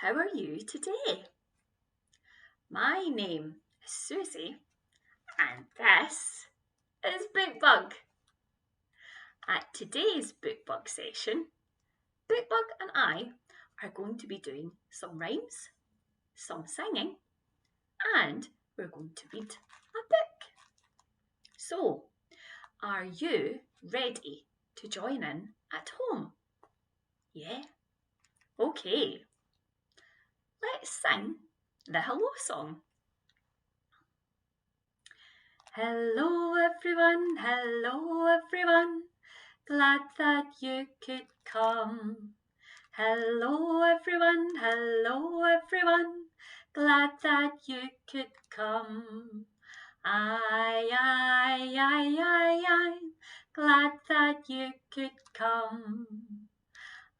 how are you today? My name is Susie and this is Bookbug. At today's Bookbug session, Bookbug and I are going to be doing some rhymes, some singing, and we're going to read a book. So, are you ready to join in at home? Yeah? Okay. Let's sing the hello song. Hello everyone, glad that you could come. Hello everyone, glad that you could come. Aye, glad that you could come.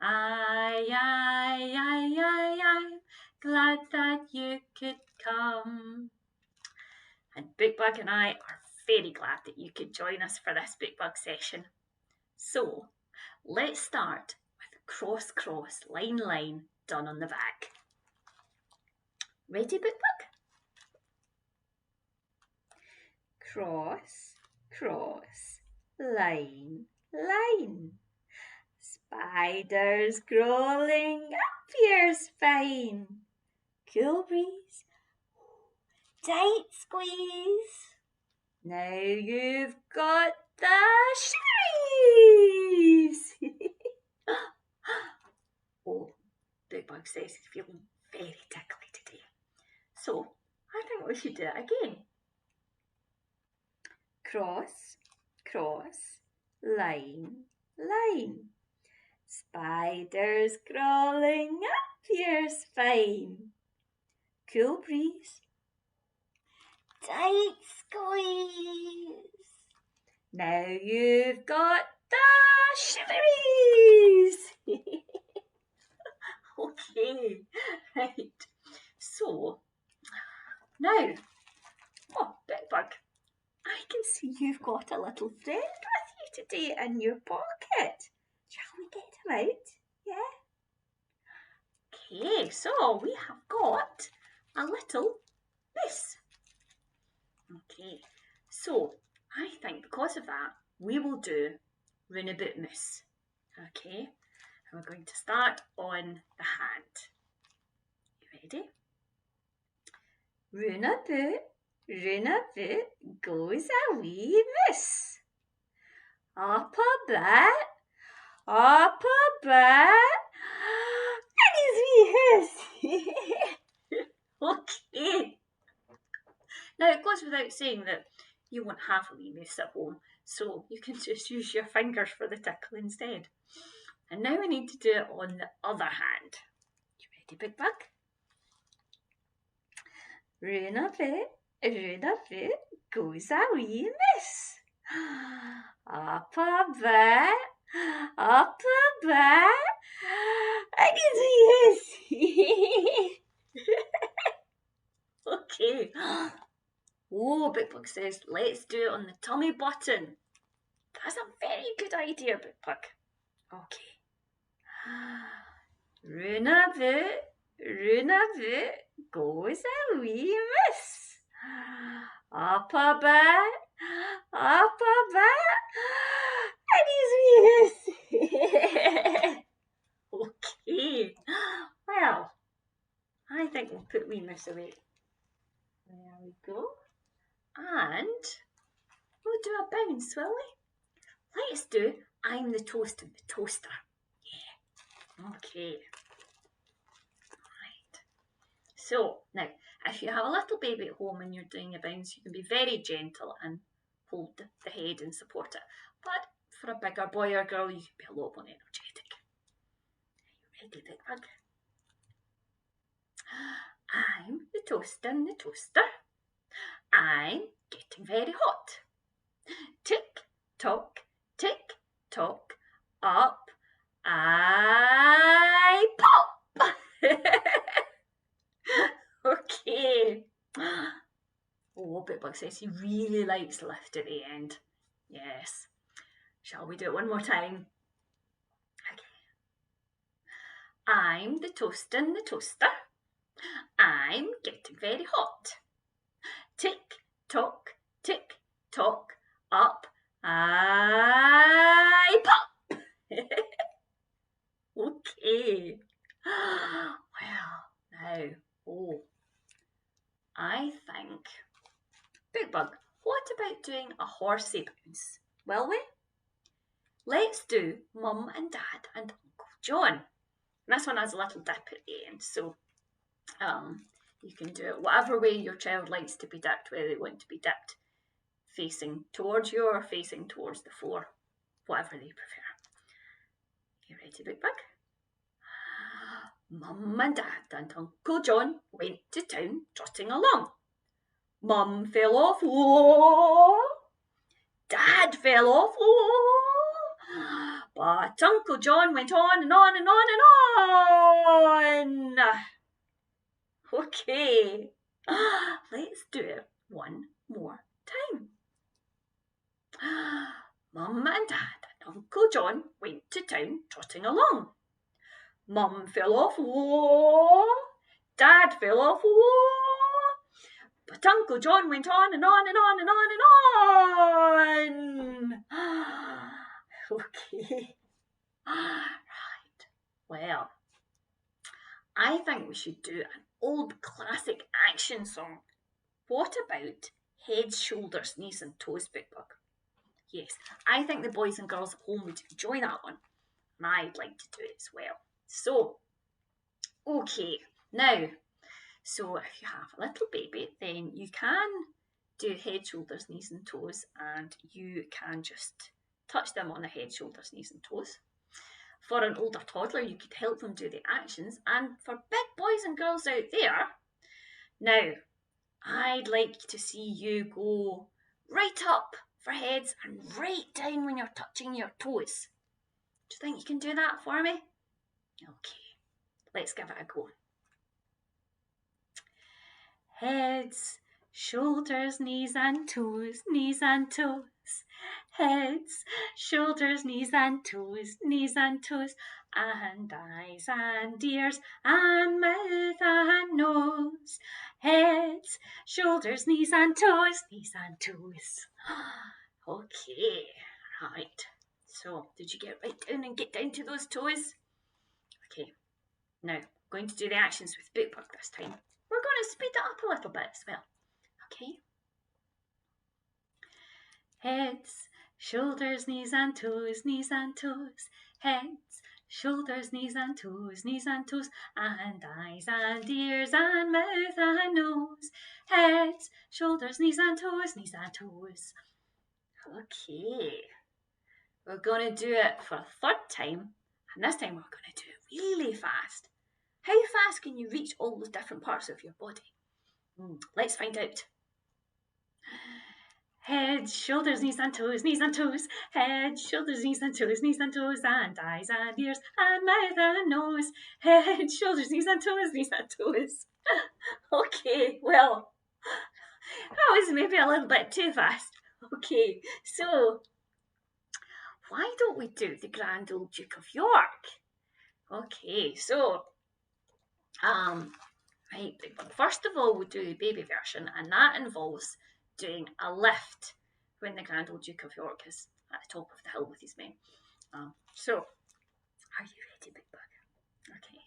Aye, glad that you could come. And Bookbug and I are very glad that you could join us for this Bookbug session. So, let's start with cross, cross, line, line, done on the back. Ready, Bookbug? Cross, cross, line, line. Spiders crawling up your spine. Cool breeze, tight squeeze. Now you've got the shiveries. Oh, Bookbug says he's feeling very tickly today. So, I think we should do it again. Cross, cross, line, line. Spiders crawling up your spine. Cool breeze, tight squeeze. Now you've got the shiveries. Okay, right. So, now, Bookbug, I can see you've got a little friend with you today in your pocket. Shall we get him out? Yeah? Okay, so we have got a little moose. Okay, so I think because of that, we will do Run About Moose. Okay, and we're going to start on the hand. You ready? Run about, goes a wee moose. Up a bit, and his wee hoose. Okay. Now, it goes without saying that you won't have a wee moose at home, so you can just use your fingers for the tickle instead. And now we need to do it on the other hand. You ready, Bookbug? Run a bit, goes a wee moose. Up a bit, and his wee hoose. Okay. Oh, Bookbug says, let's do it on the tummy button. That's a very good idea, Bookbug. Okay. Run a bit, goes a wee moose. Up a bit, and his wee hoose. Okay. Well, I think we'll put wee moose away. There we go. And we'll do a bounce, will we? Let's do I'm the toast and the toaster. Yeah. Okay. Right. So, now, if you have a little baby at home and you're doing a bounce, you can be very gentle and hold the head and support it. But for a bigger boy or girl, you can be a lot more energetic. Are you ready, Bookbug? I'm the toast and the toaster. I'm getting very hot. Tick tock, up I pop. Okay. Oh, Bookbug says he really likes lift at the end. Yes. Shall we do it one more time? Okay. I'm the toast in the toaster. I'm getting very hot. Tick tock, up I pop. Okay. Well, now, I think, Bookbug, what about doing a horsey bounce? Will we? Let's do Mum and Dad and Uncle John. And this one has a little dip at the end, so you can do it whatever way your child likes to be dipped, whether they want to be dipped facing towards you or facing towards the floor, whatever they prefer. You ready, Bookbug? Mum and Dad and Uncle John went to town trotting along. Mum fell off, whoa! Dad fell off, whoa! But Uncle John went on and on and on and on. Okay, let's do it one more time. Mum and Dad and Uncle John went to town trotting along. Mum fell off, whoa! Dad fell off, whoa! But Uncle John went on and on and on and on and on. Okay. Right. Well, I think we should do an old classic action song. What about heads, shoulders, knees and toes, Bookbug? Yes, I think the boys and girls at home would enjoy that one. And I'd like to do it as well. So, okay, now, so if you have a little baby, then you can do head, shoulders, knees and toes, and you can just touch them on the head, shoulders, knees and toes. For an older toddler, you could help them do the actions, and for big boys and girls out there, now, I'd like to see you go right up for heads and right down when you're touching your toes. Do you think you can do that for me? Okay, let's give it a go. Heads, shoulders, knees and toes, knees and toes. Heads, shoulders, knees and toes, knees and toes. And eyes and ears and mouth and nose. Heads, shoulders, knees and toes, knees and toes. Okay, right. So, did you get right down and get down to those toes? Okay, now I'm going to do the actions with Bookbug this time. We're going to speed it up a little bit as well. Okay. Heads, shoulders, knees and toes, knees and toes. Heads, shoulders, knees and toes, knees and toes. And eyes and ears and mouth and nose. Heads, shoulders, knees and toes, knees and toes. Okay. We're going to do it for a third time. And this time we're going to do it really fast. How fast can you reach all those different parts of your body? Let's find out. Head, shoulders, knees and toes, knees and toes. Head, shoulders, knees and toes, knees and toes. And eyes and ears and mouth and nose. Head, shoulders, knees and toes, knees and toes. Okay, well, that was maybe a little bit too fast. Okay, so why don't we do the Grand Old Duke of York? Okay, so right, but first of all, we'll do the baby version, and that involves doing a lift when the Grand Old Duke of York is at the top of the hill with his men. So, are you ready, Bookbug? Okay.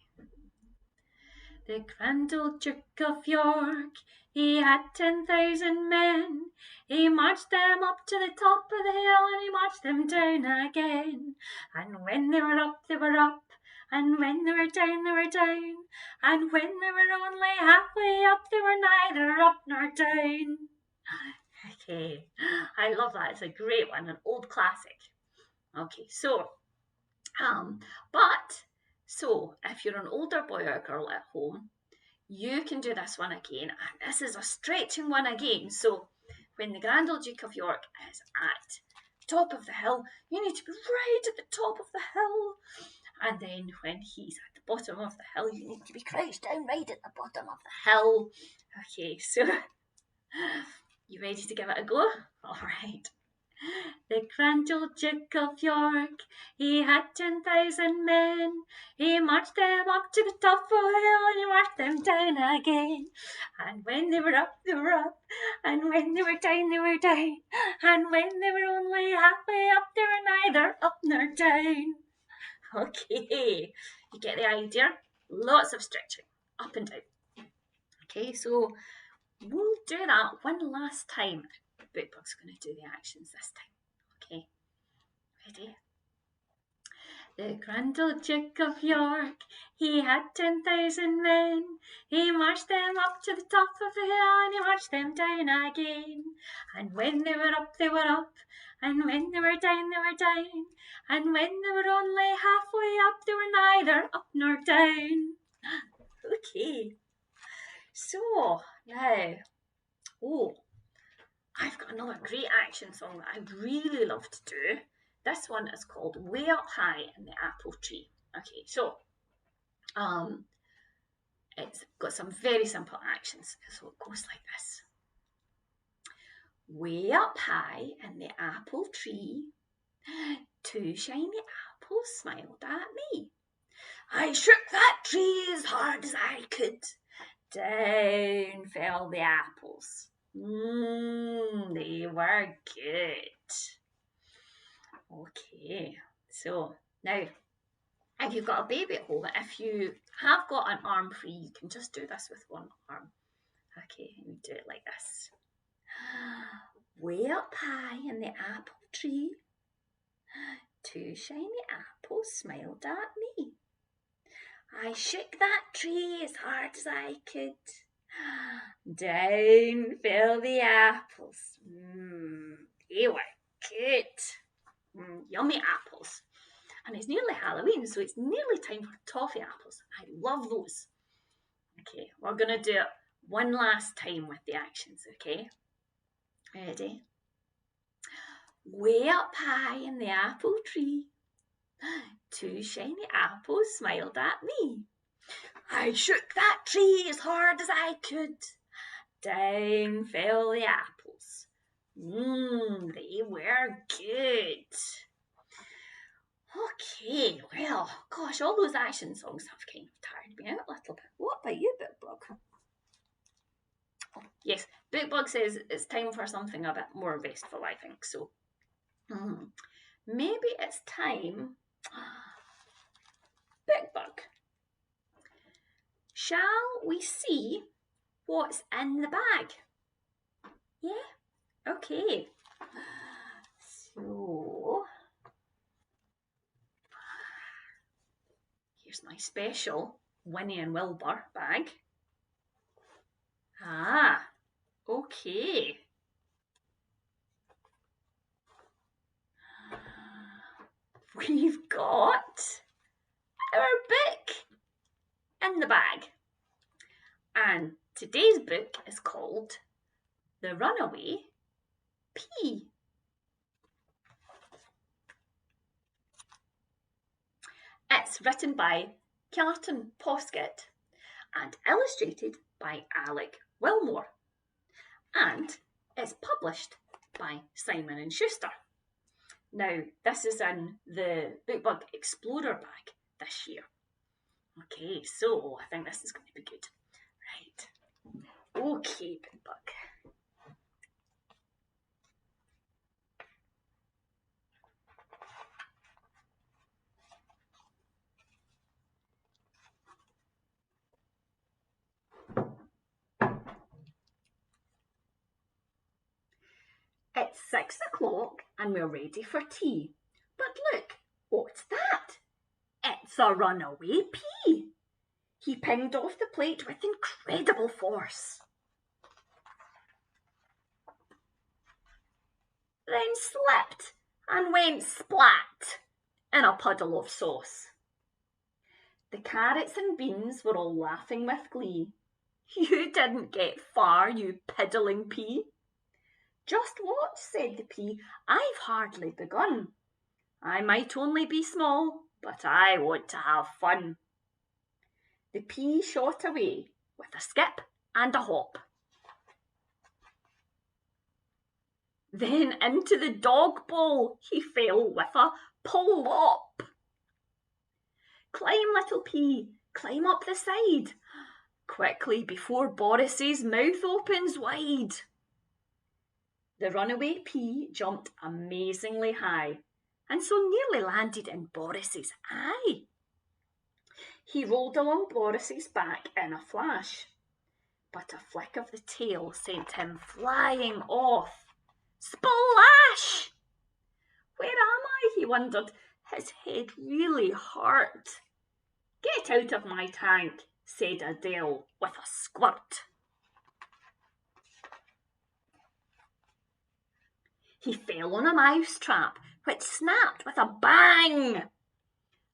The Grand Old Duke of York, he had 10,000 men. He marched them up to the top of the hill, and he marched them down again. And when they were up, they were up. And when they were down, they were down. And when they were only halfway up, they were neither up nor down. Okay, I love that. It's a great one, an old classic. Okay, so, if you're an older boy or girl at home, you can do this one again. And this is a stretching one again. So, when the Grand Old Duke of York is at top of the hill, you need to be right at the top of the hill. And then when he's at the bottom of the hill, you need to be crouched down right at the bottom of the hill. Okay, so you ready to give it a go? All right. The grand old Duke of York, he had 10,000 men. He marched them up to the top of the hill and he marched them down again. And when they were up, they were up. And when they were down, they were down. And when they were only halfway up, they were neither up nor down. Okay, you get the idea? Lots of stretching, up and down. Okay, so we'll do that one last time. Bookbug's going to do the actions this time. Okay, ready? The grand old Duke of York, he had 10,000 men. He marched them up to the top of the hill and he marched them down again. And when they were up, they were up. And when they were down, they were down. And when they were only halfway up, they were neither up nor down. Okay, so now, I've got another great action song that I'd really love to do. This one is called Way Up High in the Apple Tree. Okay, so it's got some very simple actions. So it goes like this. Way up high in the apple tree, 2 shiny apples smiled at me. I shook that tree as hard as I could. Down fell the apples. They were good. Okay, so now if you've got a baby at home, if you have got an arm free, you can just do this with one arm. Okay, and you do it like this. Way up high in the apple tree, 2 shiny apples smiled at me. I shook that tree as hard as I could. Down fell the apples. They were good. Yummy apples. And it's nearly Halloween, so it's nearly time for toffee apples. I love those. Okay, we're going to do it one last time with the actions, okay? Ready? Way up high in the apple tree, 2 shiny apples smiled at me. I shook that tree as hard as I could. Down fell the apples. They were good. Okay, well, gosh, all those action songs have kind of tired me out a little bit. What about you, Bookbug? Oh, yes, Bookbug says it's time for something a bit more restful, I think. So maybe it's time. Bookbug, shall we see what's in the bag? Yeah? Okay. So here's my special Winnie and Wilbur bag. Okay. We've got our book in the bag. And today's book is called The Runaway Pea. It's written by Kjartan Poskitt and illustrated by Alex Willmore. And it's published by Simon and Schuster. Now, this is in the Bookbug Explorer bag this year. Okay, so I think this is going to be good. Right. Okay, Bookbug. It's 6 o'clock and we're ready for tea. But look, what's that? It's a runaway pea. He pinged off the plate with incredible force. Then slipped and went splat in a puddle of sauce. The carrots and beans were all laughing with glee. You didn't get far, you piddling pea. Just watch, said the pea, I've hardly begun. I might only be small, but I want to have fun. The pea shot away with a skip and a hop. Then into the dog bowl he fell with a plop. Climb, little pea, climb up the side, quickly before Boris's mouth opens wide. The runaway pea jumped amazingly high, and so nearly landed in Boris's eye. He rolled along Boris's back in a flash, but a flick of the tail sent him flying off. Splash! Where am I? He wondered. His head really hurt. Get out of my tank, said Adele with a squirt. He fell on a mouse trap, which snapped with a bang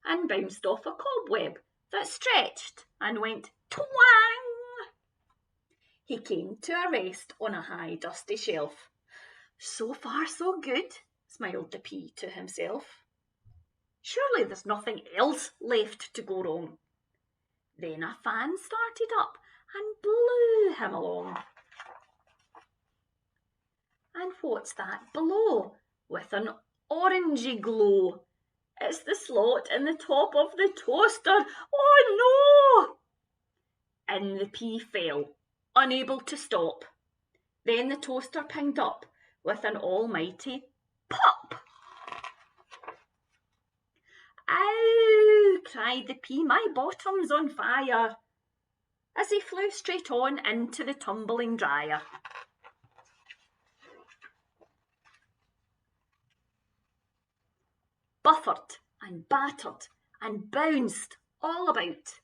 and bounced off a cobweb that stretched and went twang. He came to a rest on a high dusty shelf. So far so good, smiled the pea to himself. Surely there's nothing else left to go wrong. Then a fan started up and blew him along. And what's that below, with an orangey glow? It's the slot in the top of the toaster. Oh no! In the pea fell, unable to stop. Then the toaster pinged up with an almighty pop. Ow! Cried the pea, my bottom's on fire, as he flew straight on into the tumbling dryer. Buffered and battered and bounced all about.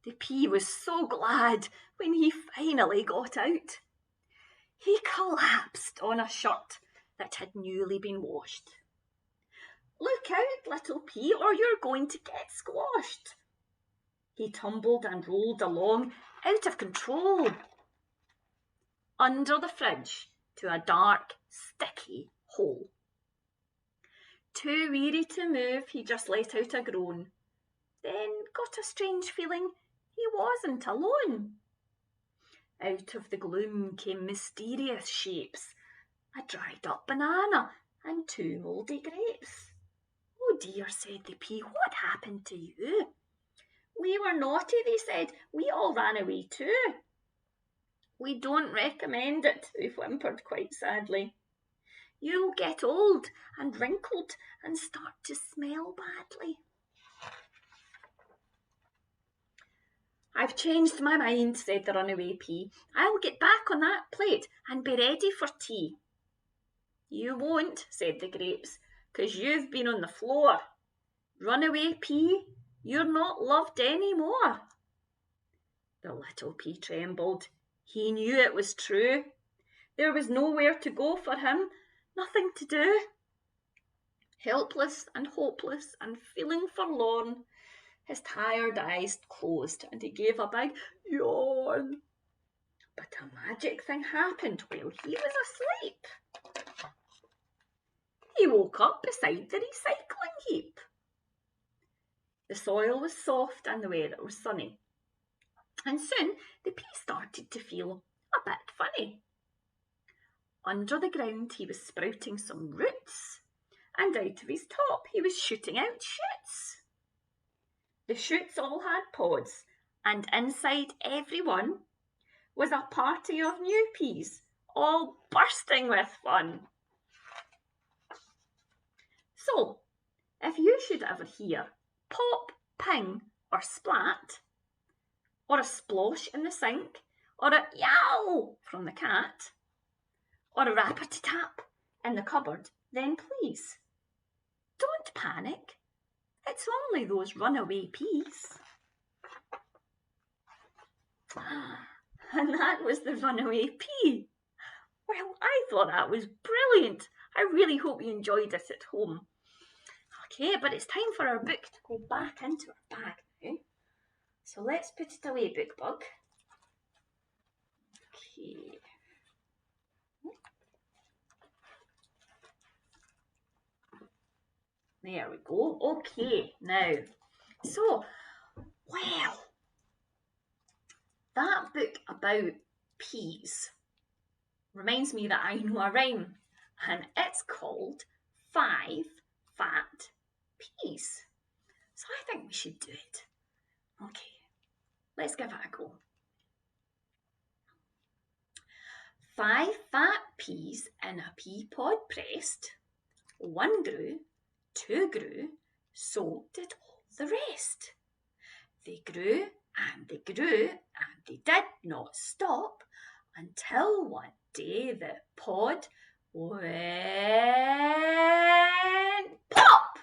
The pea was so glad when he finally got out. He collapsed on a shirt that had newly been washed. Look out, little pea, or you're going to get squashed. He tumbled and rolled along, out of control, under the fridge to a dark, sticky hole. Too weary to move, he just let out a groan, then got a strange feeling he wasn't alone. Out of the gloom came mysterious shapes, a dried-up banana and 2 mouldy grapes. Oh dear, said the pea, what happened to you? We were naughty, they said. We all ran away too. We don't recommend it, they whimpered quite sadly. You'll get old and wrinkled and start to smell badly. I've changed my mind, said the runaway pea. I'll get back on that plate and be ready for tea. You won't, said the grapes, 'cause you've been on the floor. Runaway pea, you're not loved any more. The little pea trembled. He knew it was true. There was nowhere to go for him, nothing to do. Helpless and hopeless and feeling forlorn, his tired eyes closed and he gave a big yawn. But a magic thing happened while he was asleep. He woke up beside the recycling heap. The soil was soft and the weather was sunny. And soon the pea started to feel a bit funny. Under the ground he was sprouting some roots, and out of his top he was shooting out shoots. The shoots all had pods, and inside every one was a party of new peas, all bursting with fun. So, if you should ever hear pop, ping, or splat, or a splosh in the sink, or a yow from the cat, or a rap-a-tap in the cupboard, then please, don't panic. It's only those runaway peas. And that was the runaway pea. Well, I thought that was brilliant. I really hope you enjoyed it at home. Okay, but it's time for our book to go back into our bag now. So let's put it away, Bookbug. Okay. There we go. Okay, now, so, well, that book about peas reminds me that I know a rhyme and it's called 5 Fat Peas. So I think we should do it. Okay, let's give it a go. 5 fat peas in a pea pod pressed. 1 grew, 2 grew, so did all the rest. They grew and they grew and they did not stop until one day the pod went pop.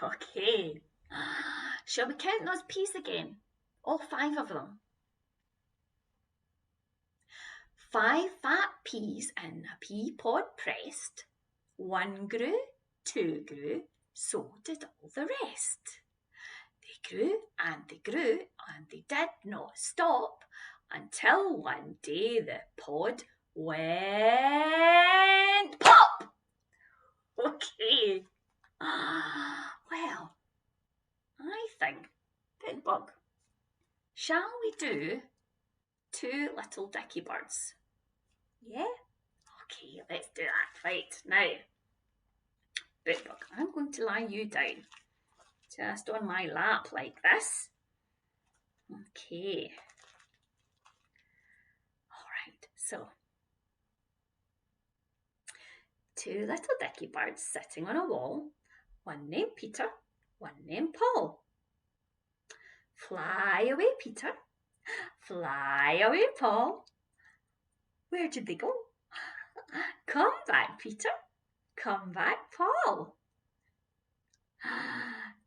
Okay, shall we count those peas again? All 5 of them. 5 fat peas in a pea pod pressed. 1 grew, 2 grew, so did all the rest. They grew and they grew and they did not stop until one day the pod went pop. Okay. Well, I think, Bookbug, shall we do 2 little dicky birds? Yeah? Okay, let's do that. Right, now, Bookbug, I'm going to lie you down just on my lap like this. Okay. All right, so 2 little dicky birds sitting on a wall, one named Peter, one named Paul. Fly away, Peter. Fly away, Paul. Where did they go? Come back, Peter. Come back, Paul.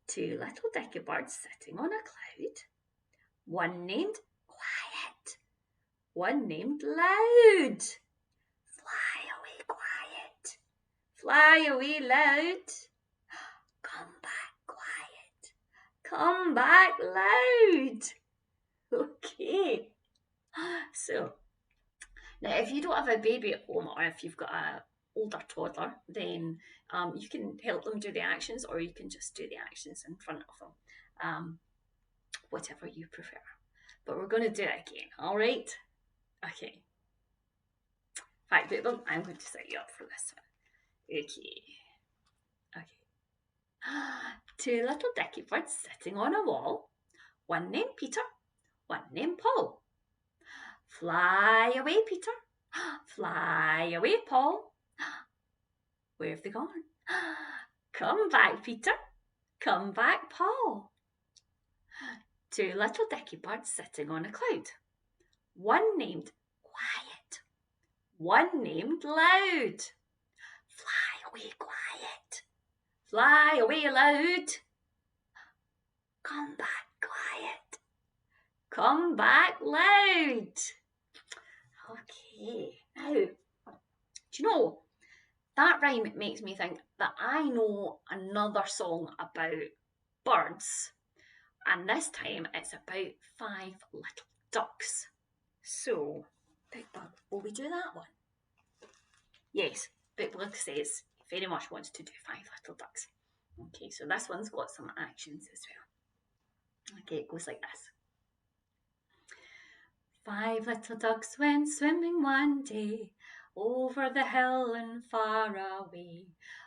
2 little dicky birds sitting on a cloud. One named Quiet. One named Loud. Fly away, Quiet. Fly away, Loud. Come back, Quiet. Come back, Loud. Okay. So, now if you don't have a baby at home or if you've got an older toddler, then you can help them do the actions or you can just do the actions in front of them, whatever you prefer. But we're going to do it again, all right? Okay. In fact, I'm going to set you up for this one. Okay. Okay. 2 little dicky birds sitting on a wall. One named Peter, one named Paul. Fly away, Peter. Fly away, Paul. Where have they gone? Come back, Peter. Come back, Paul. 2 little dicky birds sitting on a cloud. One named Quiet. One named Loud. Fly away, Quiet. Fly away, Loud. Come back, Quiet. Come back, Loud. Okay, now, do you know, that rhyme makes me think that I know another song about birds, and this time it's about 5 little ducks. So, Bookbug, will we do that one? Yes, Bookbug says he very much wants to do 5 little ducks. Okay, so this one's got some actions as well. Okay, it goes like this. 5 little ducks went swimming one day over the hill and far away.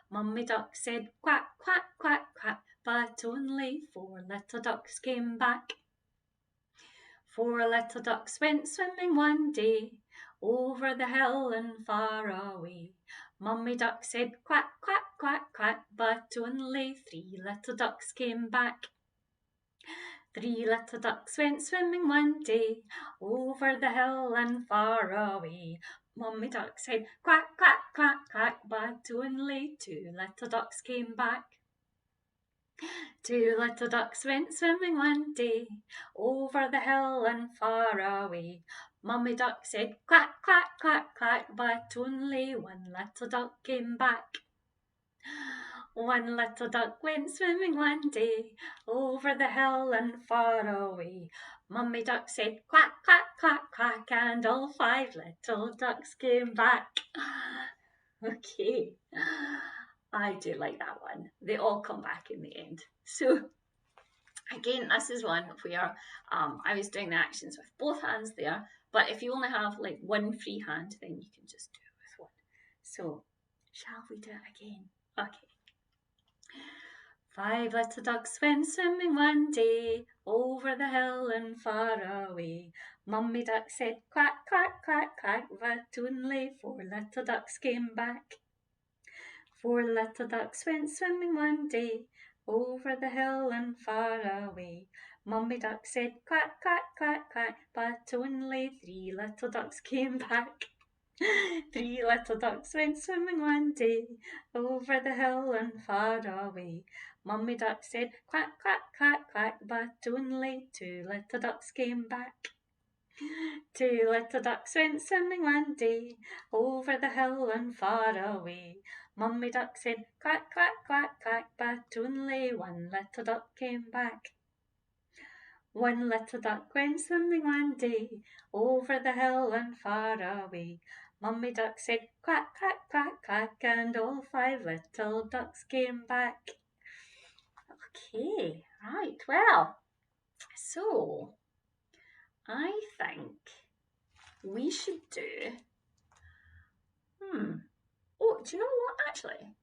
Mummy duck said quack, quack, quack, quack, but only 4 little ducks came back. 4 little ducks went swimming one day over the hill and far away. Mummy duck said quack, quack, quack, quack, but only 3 little ducks came back. 3 little ducks went swimming one day over the hill and far away. Mummy duck said quack, quack, quack, quack, but only 2 little ducks came back. 2 little ducks went swimming one day over the hill and far away. Mummy duck said quack, quack, quack, quack, but only 1 little duck came back. 1 little duck went swimming one day over the hill and far away. Mummy duck said quack, quack, quack, quack, and all 5 little ducks came back. Okay, I do like that one. They all come back in the end. So again, this is one where I was doing the actions with both hands there, but if you only have like one free hand, then you can just do it with So, shall we do it again? Okay. 5 little ducks went swimming one day over the hill and far away. Mummy duck said quack, quack, quack, quack, but only 4 little ducks came back. 4 little ducks went swimming one day over the hill and far away. Mummy duck said quack, quack, quack, quack, but only 3 little ducks came back. 3 little ducks went swimming one day over the hill and far away. Mummy duck said quack, quack, quack, quack, but only 2 little ducks came back. 2 little ducks went swimming one day over the hill and far away. Mummy duck said quack, quack, quack, quack, but only 1 little duck came back. 1 little duck went swimming one day over the hill and far away. Mummy duck said quack, quack, quack, quack, and all 5 little ducks came back. Okay, right, well, so I think we should do, oh, do you know what, actually?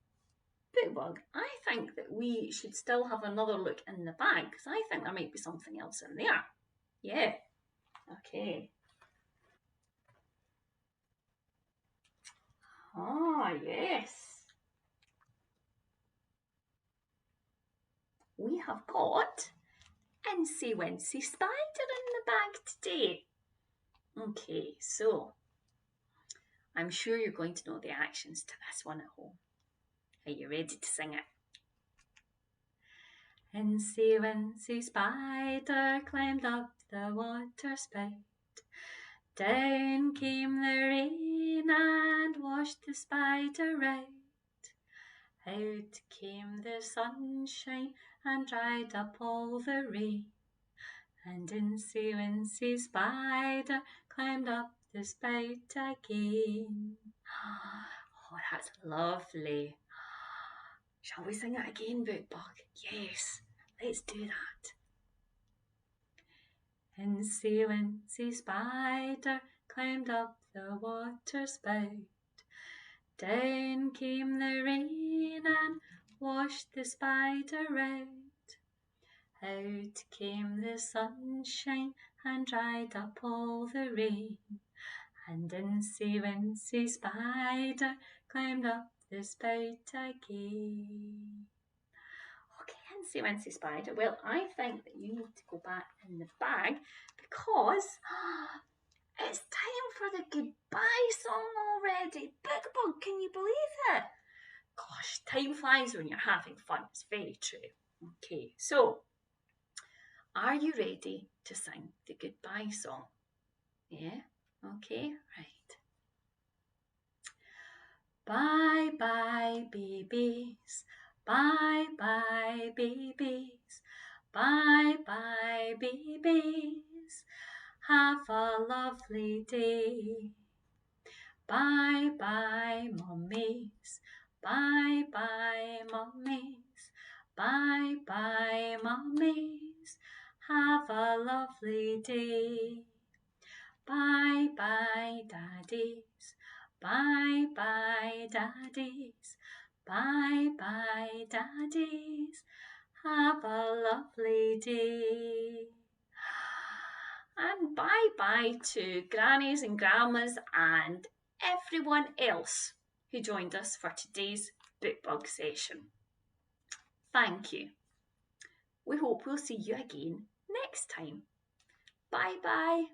Bookbug, I think that we should still have another look in the bag, because I think there might be something else in there. Yeah, okay. Ah, yes. We have got Incy Wincy Spider in the bag today. Okay, so I'm sure you're going to know the actions to this one at home. Are you ready to sing it? Incy Wincy Spider climbed up the water spout. Down came the rain and washed the spider out. Out came the sunshine and dried up all the rain. And Incy Wincy Spider climbed up the spout again. Oh, that's lovely. Shall we sing it again, Bookbug? Yes, let's do that. Incy Wincy Spider climbed up the water spout. Down came the rain and washed the spider out. Out came the sunshine and dried up all the rain. And Incy Wincy Spider climbed up the spout again. Okay, Incy Wincy Spider, well, I think that you need to go back in the bag because it's time for the goodbye song already. Bookbug, can you believe it? Gosh, time flies when you're having fun. It's very true. Okay, so are you ready to sing the goodbye song? Yeah? Okay, right. Bye bye babies, bye bye babies, bye bye babies, have a lovely day. Bye bye mummies, bye bye mummies, bye bye mummies, have a lovely day. Bye bye daddies, bye bye daddies, bye bye daddies, have a lovely day. And bye bye to grannies and grandmas and everyone else who joined us for today's Bookbug session. Thank you. We hope we'll see you again next time. Bye bye.